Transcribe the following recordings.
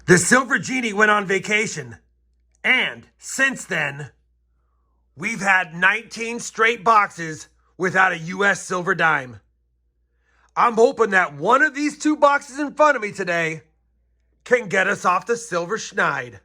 The Silver Genie went on vacation, and since then, we've had 19 straight boxes without a U.S. silver dime. I'm hoping that one of these two boxes in front of me today can get us off the silver schneid.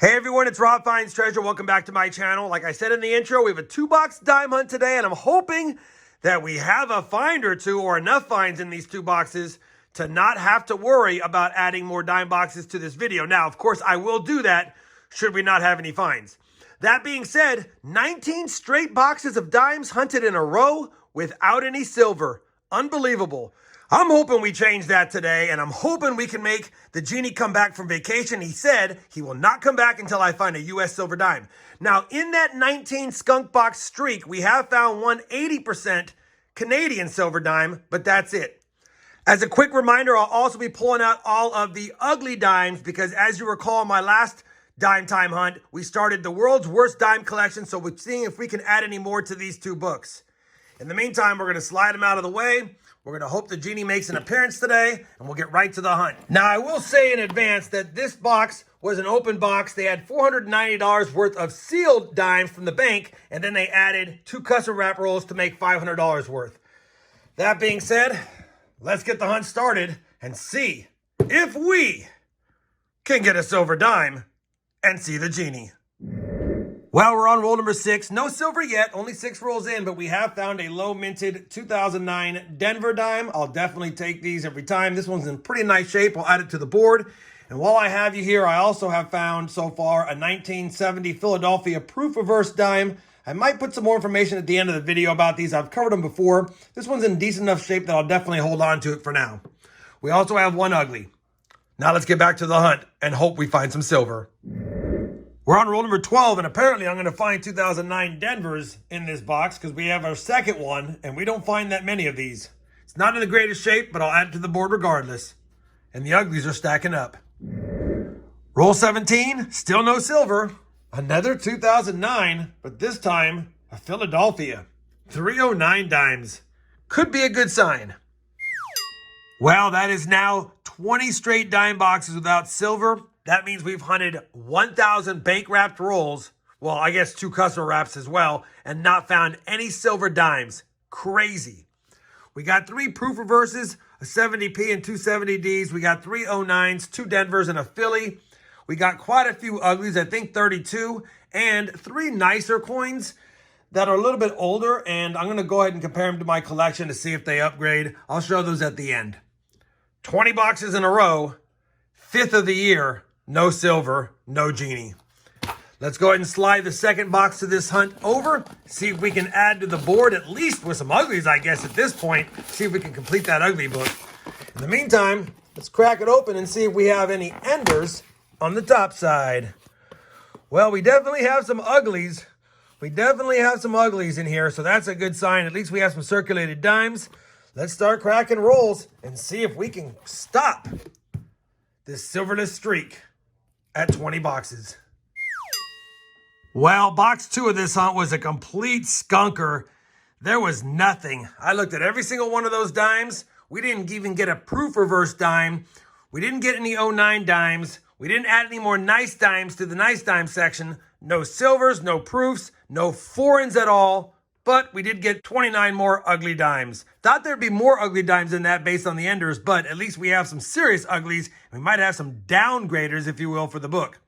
Hey everyone, it's RobFindsTreasure. Welcome back to my channel. Like I said in the intro, we have a 2-box dime hunt today, and I'm hoping that we have a find or two or enough finds in these 2 boxes to not have to worry about adding more dime boxes to this video. Now, of course, I will do that should we not have any finds. That being said, 19 straight boxes of dimes hunted in a row without any silver. Unbelievable. I'm hoping we change that today, and I'm hoping we can make the Genie come back from vacation. He said he will not come back until I find a U.S. silver dime. Now, in that 19 skunk box streak, we have found one 80% Canadian silver dime, but that's it. As a quick reminder, I'll also be pulling out all of the ugly dimes because, as you recall, my last dime time hunt, we started the world's worst dime collection, so we're seeing if we can add any more to these 2 books. In the meantime, we're going to slide them out of the way. We're going to hope the Genie makes an appearance today, and we'll get right to the hunt. Now, I will say in advance that this box was an open box. They had $490 worth of sealed dimes from the bank, and then they added 2 custom wrap rolls to make $500 worth. That being said, let's get the hunt started and see if we can get a silver dime and see the Genie. Well, we're on roll number 6. No silver yet, only 6 rolls in, but we have found a low minted 2009 Denver dime. I'll definitely take these every time. This one's in pretty nice shape. I'll add it to the board. And while I have you here, I also have found so far a 1970 Philadelphia proof reverse dime. I might put some more information at the end of the video about these. I've covered them before. This one's in decent enough shape that I'll definitely hold on to it for now. We also have one ugly. Now let's get back to the hunt and hope we find some silver. We're on roll number 12, and apparently I'm going to find 2009 Denvers in this box because we have our second one, and we don't find that many of these. It's not in the greatest shape, but I'll add it to the board regardless. And the uglies are stacking up. Roll 17, still no silver. Another 2009, but this time a Philadelphia. 309 dimes. Could be a good sign. Well, that is now 20 straight dime boxes without silver. That means we've hunted 1,000 bank-wrapped rolls, well, I guess 2 custom wraps as well, and not found any silver dimes. Crazy. We got 3 proof reverses, a 70p and 2 70Ds. We got 3 09s, 2 Denvers, and a Philly. We got quite a few uglies, I think 32, and 3 nicer coins that are a little bit older, and I'm going to go ahead and compare them to my collection to see if they upgrade. I'll show those at the end. 20 boxes in a row, 5th of the year. No silver, no Genie. Let's go ahead and slide the second box to this hunt over. See if we can add to the board, at least with some uglies, I guess, at this point. See if we can complete that ugly book. In the meantime, let's crack it open and see if we have any enders on the top side. Well, we definitely have some uglies. We definitely have some uglies in here, so that's a good sign. At least we have some circulated dimes. Let's start cracking rolls and see if we can stop this silverless streak at 20 boxes. Well, box 2 of this hunt was a complete skunker. There was nothing. I looked at every single one of those dimes. We didn't even get a proof reverse dime. We didn't get any 09 dimes. We didn't add any more nice dimes to the nice dime section. No silvers, no proofs, no foreigns at all. But we did get 29 more ugly dimes. Thought there'd be more ugly dimes than that based on the enders, but at least we have some serious uglies. We might have some downgraders, if you will, for the book.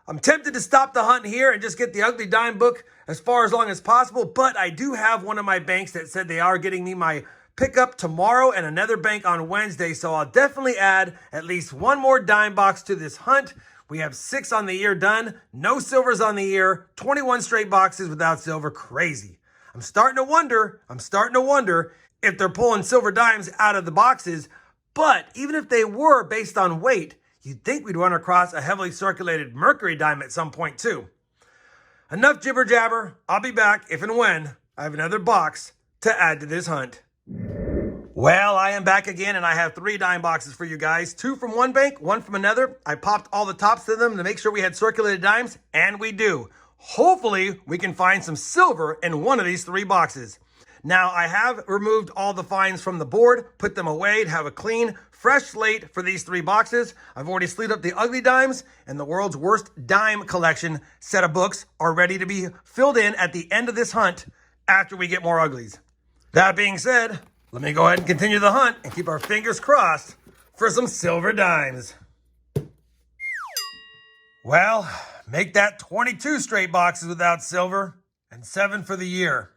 I'm tempted to stop the hunt here and just get the ugly dime book as far as long as possible, but I do have one of my banks that said they are getting me my pickup tomorrow and another bank on Wednesday, so I'll definitely add at least one more dime box to this hunt. We have 6 on the year done, no silvers on the year, 21 straight boxes without silver. Crazy. I'm starting to wonder if they're pulling silver dimes out of the boxes, but even if they were based on weight, you'd think we'd run across a heavily circulated mercury dime at some point too. Enough jibber jabber. I'll be back if and when I have another box to add to this hunt. Well, I am back again, and I have 3 dime boxes for you guys. 2 from one bank, 1 from another. I popped all the tops to them to make sure we had circulated dimes, and we do. Hopefully, we can find some silver in one of these 3 boxes. Now, I have removed all the finds from the board, put them away to have a clean, fresh slate for these 3 boxes. I've already sleeved up the ugly dimes, and the world's worst dime collection set of books are ready to be filled in at the end of this hunt after we get more uglies. That being said, let me go ahead and continue the hunt and keep our fingers crossed for some silver dimes. Well, make that 22 straight boxes without silver and 7 for the year.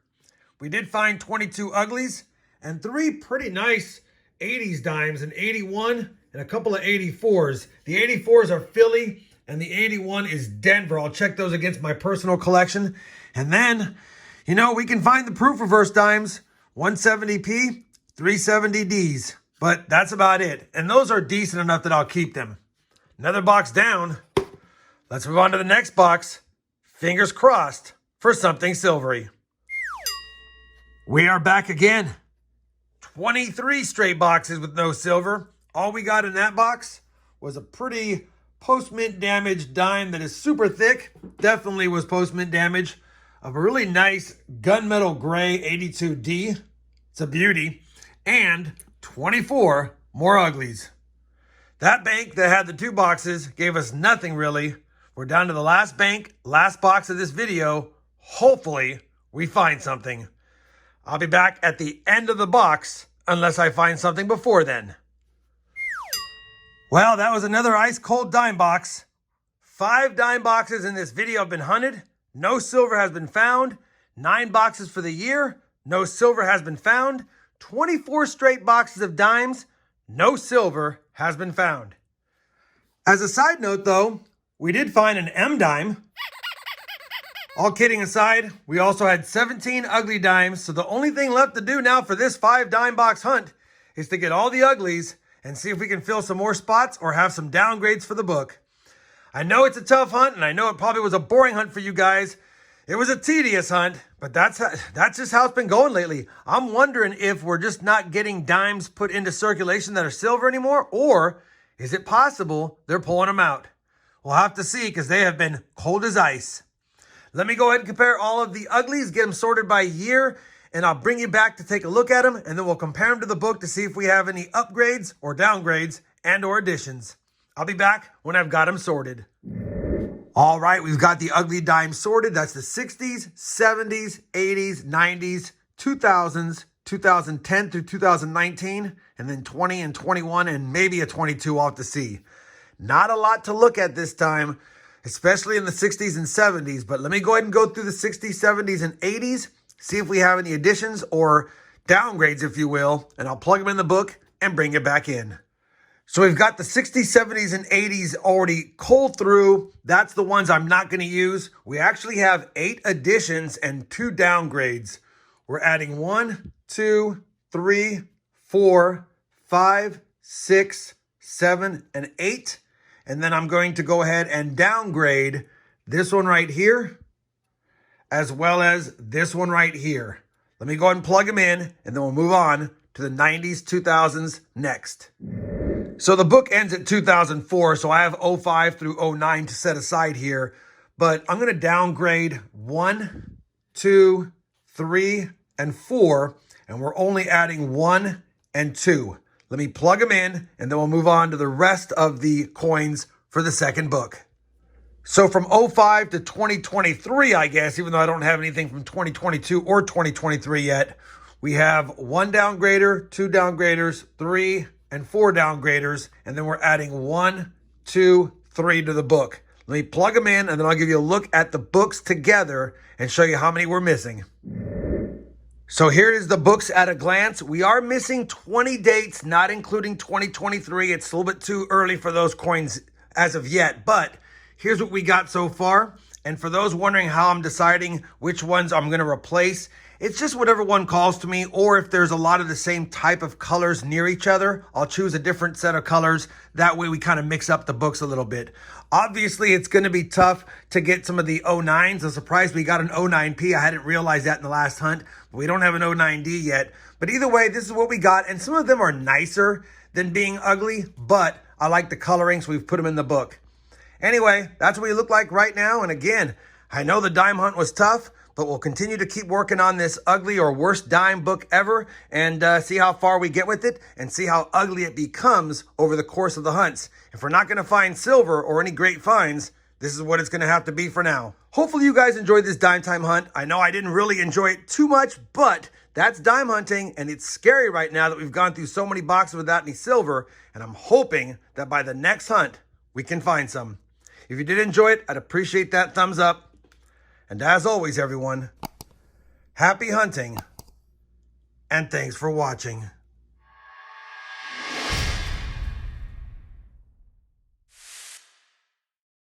We did find 22 uglies and 3 pretty nice 80s dimes, an 81 and a couple of 84s. The 84s are Philly and the 81 is Denver. I'll check those against my personal collection. And then, you know, we can find the proof reverse dimes, 170p, 370Ds. But that's about it. And those are decent enough that I'll keep them. Another box down. Let's move on to the next box. Fingers crossed for something silvery. We are back again. 23 straight boxes with no silver. All we got in that box was a pretty post-mint damage dime that is super thick. Definitely was post-mint damage of a really nice gunmetal gray 82D. It's a beauty. And 24 more uglies. That bank that had the 2 boxes gave us nothing really. We're down to the last bank, last box of this video. Hopefully we find something. I'll be back at the end of the box unless I find something before then. Well, that was another ice cold dime box. 5 dime boxes in this video have been hunted. No silver has been found. 9 boxes for the year. No silver has been found. 24 straight boxes of dimes. No silver has been found. As a side note though, we did find an M dime. All kidding aside, we also had 17 ugly dimes, so the only thing left to do now for this 5 dime box hunt is to get all the uglies and see if we can fill some more spots or have some downgrades for the book. I know it's a tough hunt, and I know it probably was a boring hunt for you guys. It was a tedious hunt, but that's just how it's been going lately. I'm wondering if we're just not getting dimes put into circulation that are silver anymore, or is it possible they're pulling them out? We'll have to see because they have been cold as ice. Let me go ahead and compare all of the uglies, get them sorted by year, and I'll bring you back to take a look at them, and then we'll compare them to the book to see if we have any upgrades or downgrades and or additions. I'll be back when I've got them sorted. All right, we've got the ugly dimes sorted. That's the 60s, 70s, 80s, 90s, 2000s, 2010 through 2019, and then 20 and 21, and maybe a 22 off to see. Not a lot to look at this time, especially in the 60s and 70s, but let me go ahead and go through the 60s, 70s, and 80s, see if we have any additions or downgrades, if you will, and I'll plug them in the book and bring it back in. So we've got the 60s, 70s, and 80s already culled through. That's the ones I'm not going to use. We actually have 8 additions and 2 downgrades. We're adding 1, 2, 3, 4, 5, 6, 7, and 8. And then I'm going to go ahead and downgrade this one right here, as well as this one right here. Let me go ahead and plug them in, and then we'll move on to the 90s, 2000s next. So the book ends at 2004, so I have 05 through 09 to set aside here. But I'm going to downgrade 1, 2, 3, and 4, and we're only adding 1 and 2. Let me plug them in, and then we'll move on to the rest of the coins for the second book. So from 05 to 2023, I guess, even though I don't have anything from 2022 or 2023 yet, we have 1 downgrader, 2 downgraders, 3 and 4 downgraders, and then we're adding 1, 2, 3 to the book. Let me plug them in, and then I'll give you a look at the books together and show you how many we're missing. So here is the books at a glance. We are missing 20 dates, not including 2023. It's a little bit too early for those coins as of yet, but here's what we got so far. And for those wondering how I'm deciding which ones I'm going to replace, it's just whatever one calls to me, or if there's a lot of the same type of colors near each other, I'll choose a different set of colors. That way we kind of mix up the books a little bit. Obviously, it's going to be tough to get some of the 09s. I'm surprised we got an 09P. I hadn't realized that in the last hunt. But we don't have an 09D yet. But either way, this is what we got. And some of them are nicer than being ugly, but I like the coloring, so we've put them in the book. Anyway, that's what we look like right now. And again, I know the dime hunt was tough, but we'll continue to keep working on this ugly or worst dime book ever and see how far we get with it and see how ugly it becomes over the course of the hunts. If we're not going to find silver or any great finds, this is what it's going to have to be for now. Hopefully you guys enjoyed this dime time hunt. I know I didn't really enjoy it too much, but that's dime hunting, and it's scary right now that we've gone through so many boxes without any silver, and I'm hoping that by the next hunt, we can find some. If you did enjoy it, I'd appreciate that thumbs up. And as always, everyone, happy hunting, and thanks for watching.